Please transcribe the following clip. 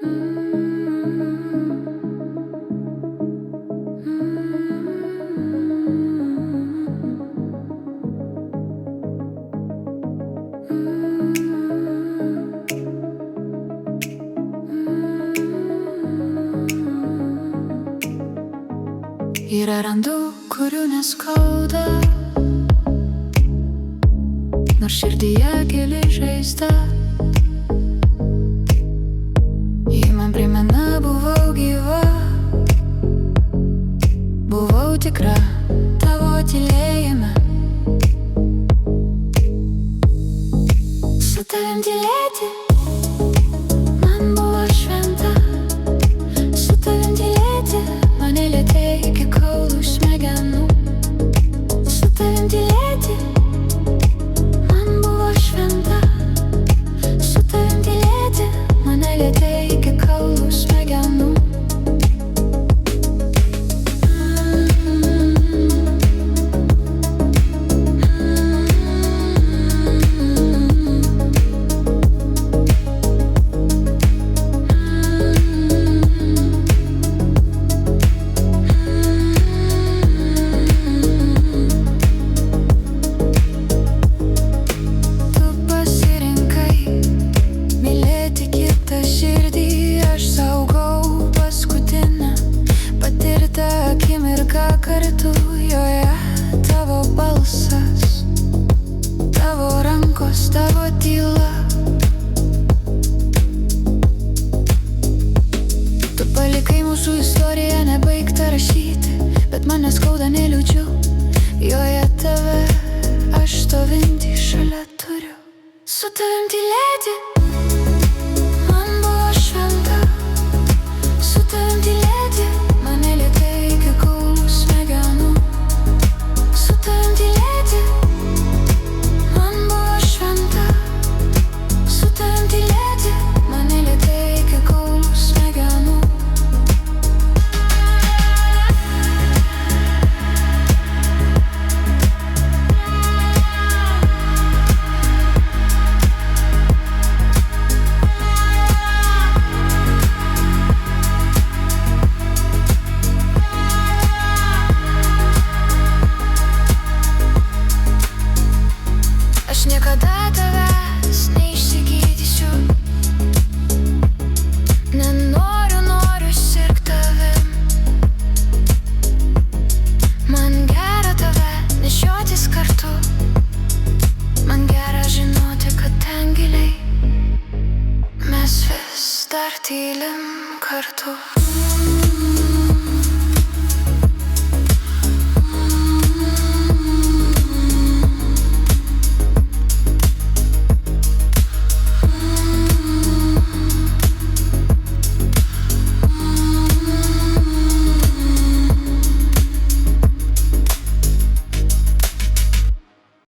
Yra randų, kurių neskauda, nors širdyje gili žaizda. Ji man primena, buvau gyva, buvau tikra tavo tylėjime. Su tavim tylėti man buvo šventa. Su tavim tylėti mane lietė iki kaulų smegenų. Su tavim tylėti man buvo šventa. Su tavim tylėti mane lietė iki kaulų smegenų. Kartu joje tavo balsas, tavo rankos, tavo tyla. Tu palikai mūsų istoriją nebaigtą rašyti, bet mane skauda, neliūdžiu. Joje tave aš stovinti šalia turiu. Su tavim tylėti man buvo šventa. Su tavim tylėti mane lietė iki kaulų smegenų. Su tavim tylėti man buvo šventa. Su tavim tylėti mane lietė iki kaulų smegenų. Aš niekada tavęs neišsigydysiu. Noriu sirgt tavim. Man gera tave nešiotis kartu. Man gera žinoti, kad ten giliai mes vis dar tylim kartu.